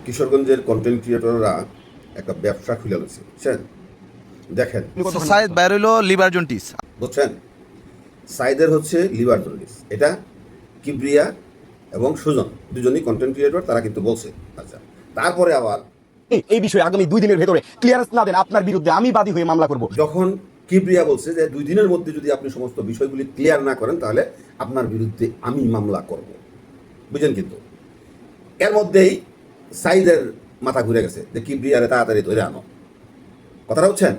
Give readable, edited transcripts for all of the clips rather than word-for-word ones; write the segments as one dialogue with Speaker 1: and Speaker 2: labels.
Speaker 1: কিশোরগঞ্জের কন্টেন্ট ক্রিয়েটররা একটা ব্যবসা খুলে গেছে, বুঝছেন? দেখেন,
Speaker 2: সাইদ বাইর হইলো লিভার জন্টিস।
Speaker 1: বুঝছেন, সাইদের হচ্ছে লিভার জন্ডিস, এটা কিবরিয়া এবং সুজন দুজনই কন্টেন্ট ক্রিয়েটর, তারা কিন্তু বলছে। আচ্ছা, তারপরে আবার
Speaker 3: এই বিষয়ে আগামী 2 দিনের ভেতরে ক্লিয়ারেন্স না দেন আপনার বিরুদ্ধে আমি বাদী হয়ে মামলা করব।
Speaker 1: যখন কিবরিয়া বলছে যে 2 দিনের মধ্যে যদি আপনি সমস্ত বিষয়গুলি ক্লিয়ার না করেন তাহলে আপনার বিরুদ্ধে আমি মামলা করব, বুঝলেন? কিন্তু এর মধ্যেই সাইদের মাথা ঘুরে গেছে যে কিবরিয়ারে তাড়াতাড়ি ধরে আনো, কথাটা বুঝছেন?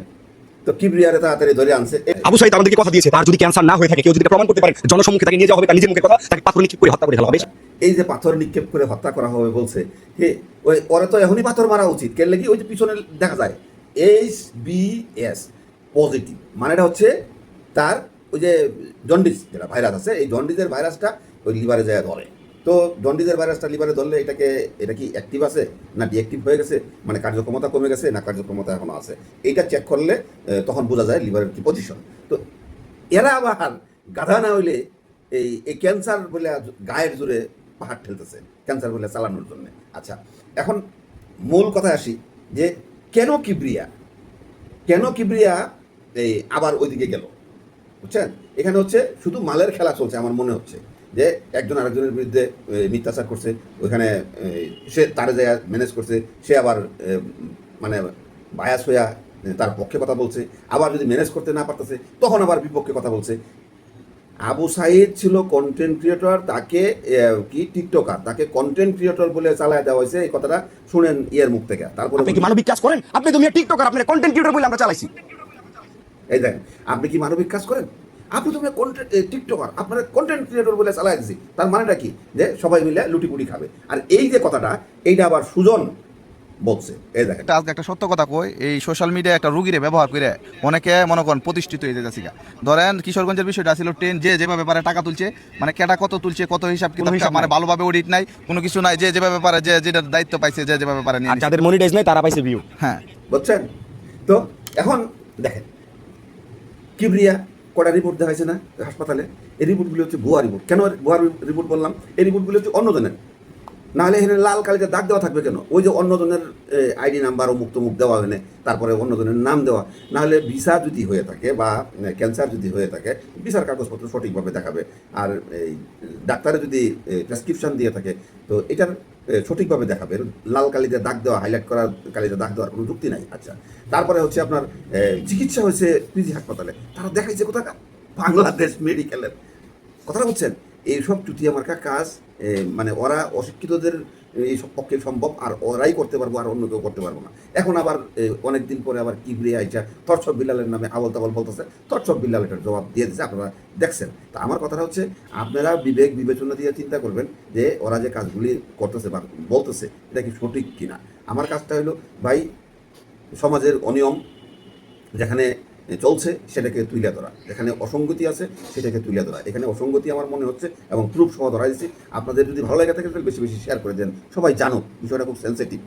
Speaker 1: তো কিবরিয়ারে তাড়াতাড়ি ধরে আনছে।
Speaker 3: আবু সাইদ আমাদেরকে কথা দিয়েছে তার যদি ক্যান্সার না হয়ে থাকে, কেউ যদি প্রমাণ করতে পারে, জনসম্মুখে তাকে নিয়ে যাওয়া হবে, তার নিজের মুখের কথা, তাকে পাথর নিক্ষেপ করে হত্যা করে ফেলা হবে।
Speaker 1: এই যে পাথর নিক্ষেপ করে হত্যা করা হবে বলছে, হে ওই ওরা তো এখনই পাথর মারা উচিত। কেন লাগি? ওই যে পিছনে দেখা যায় HBS পজিটিভ, মানেটা হচ্ছে তার ওই যে জন্ডিস যেটা ভাইরাস আছে, এই জন্ডিসের ভাইরাসটা ওই লিভারে যায় ধরে। তো জন্ডিসের ভাইরাসটা লিভারে ধরলে এটা কি অ্যাক্টিভ আছে না ডিঅ্যাক্টিভ হয়ে গেছে, মানে কার্যক্ষমতা কমে গেছে না কার্যক্ষমতা এখনো আছে, এইটা চেক করলে তখন বোঝা যায় লিভারের কি পজিশন। তো এরা আবার গাধা না হইলে এই ক্যান্সার বলে গায়ের জোরে পাহাড় ঠেলতেছে ক্যান্সার বলে চালানোর জন্য। আচ্ছা, এখন মূল কথায় আসি যে কেন কিবরিয়া এই আবার ওইদিকে গেল, বুঝছেন? এখানে হচ্ছে শুধু মালের খেলা চলছে আমার মনে হচ্ছে, যে একজন আরেকজনের বিরুদ্ধে মিথ্যাচার করছে, ওইখানে সে তারে যায় ম্যানেজ করছে, সে আবার মানে বায়াস হইয়া তার পক্ষে কথা বলছে, আবার যদি ম্যানেজ করতে না পারতেছে তখন আবার বিপক্ষে কথা বলছে। আবু সাইদ ছিল কন্টেন্ট ক্রিয়েটর, তাকে কি টিকটকার, তাকে কন্টেন্ট ক্রিয়েটর বলে চালায় দেওয়া হয়েছে। এই কথাটা শুনেন ইয়ের মুখ থেকে। তারপরে
Speaker 3: আপনি কি মানবিক কাজ করেন? আপনি তো মিয়া টিকটকার, আপনি কন্টেন্ট ক্রিয়েটর বলে আমরা চালাইছি।
Speaker 1: এই দেখেন, আপনি কি মানবিক কাজ করেন? আপনি তো কন্টেন্ট টিকটকার, আপনার কন্টেন্ট ক্রিয়েটর বলে চালাই দিছি। তার মানেটা কি? যে সবাই মিলে লুটিপুটি খাবে। আর এই যে কথাটা, এইটা আবার সুজন বলছে। এই দেখেন,
Speaker 2: আজকে একটা সত্য কথা কই, এই সোশ্যাল মিডিয়া একটা রুগীরে ব্যবহার করে অনেকে মনে করেন প্রতিষ্ঠিত হয়ে যাচ্ছে। ধরেন কিশোরগঞ্জের বিষয়টা ছিল ট্রেন, যে যেভাবে পারে টাকা তুলছে, মানে কেটা কত তুলছে, কত হিসাব কিতাব, মানে ভালোভাবে অডিট নাই, কোনো কিছু নাই, যে যেভাবে পারে, যে যেটার দায়িত্ব পাইছে, যে যেভাবে পারে নিয়ে।
Speaker 3: আর যাদের মনিটাইজ নাই তারা পাইছে ভিউ।
Speaker 2: হ্যাঁ,
Speaker 1: বুঝছেন? তো এখন দেখেন, কিবরিয়া কটা রিপোর্ট দেওয়া হয়েছে না হাসপাতালে? এই রিপোর্টগুলি হচ্ছে ভুয়া রিপোর্ট। কেন ভুয়া রিপোর্ট বললাম? এই রিপোর্টগুলি হচ্ছে অন্যজনের, নাহলে এখানে লাল কালিতে দাগ দেওয়া থাকবে কেন? ওই যে অন্যজনের আইডি নাম্বার ও মুখ দেওয়া হলে তারপরে অন্যজনের নাম দেওয়া, নাহলে ভিসা যদি হয়ে থাকে বা ক্যান্সার যদি হয়ে থাকে ভিসার কাগজপত্র সঠিকভাবে দেখাবে। আর এই ডাক্তারে যদি প্রেসক্রিপশন দিয়ে থাকে তো এটার সঠিকভাবে দেখাবে। লাল কালিতে দাগ দেওয়া, হাইলাইট করার কালিতে দাগ দেওয়ার কোনো যুক্তি নাই। আচ্ছা, তারপরে হচ্ছে আপনার চিকিৎসা হয়েছে পিজি হাসপাতালে, তারা দেখাইছে কোথাকার বাংলাদেশ মেডিকেলের, কথাটা বুঝছেন? এইসব চুতিয়া মার্কা কাজ, মানে ওরা অশিক্ষিতদের এইসব পক্ষে সম্ভব, আর ওরাই করতে পারবো, আর অন্য কেউ করতে পারবো না। এখন আবার অনেক দিন পরে আবার কিবরিয়া আইসা তরছব বিল্লালের নামে আবল তাবল বলতেছে। তরছব বিল্লাল এটার জবাব দিয়ে দিচ্ছে, আপনারা দেখছেন। তা আমার কথাটা হচ্ছে, আপনারা বিবেক বিবেচনা দিয়ে চিন্তা করবেন যে ওরা যে কাজগুলি করতেছে বা বলতেছে এটা কি সঠিক কিনা। আমার কাজটা হলো ভাই, সমাজের অনিয়ম যেখানে চলছে সেটাকে তুলে ধরা, যেখানে অসঙ্গতি আছে সেটাকে তুলে ধরা। এখানে অসঙ্গতি আমার মনে হচ্ছে এবং প্রুফ সহ ধরা দিচ্ছি। আপনাদের যদি ভালো লাগে থাকে তাহলে বেশি বেশি শেয়ার করে দেন, সবাই জানো বিষয়টা খুব সেন্সিটিভ।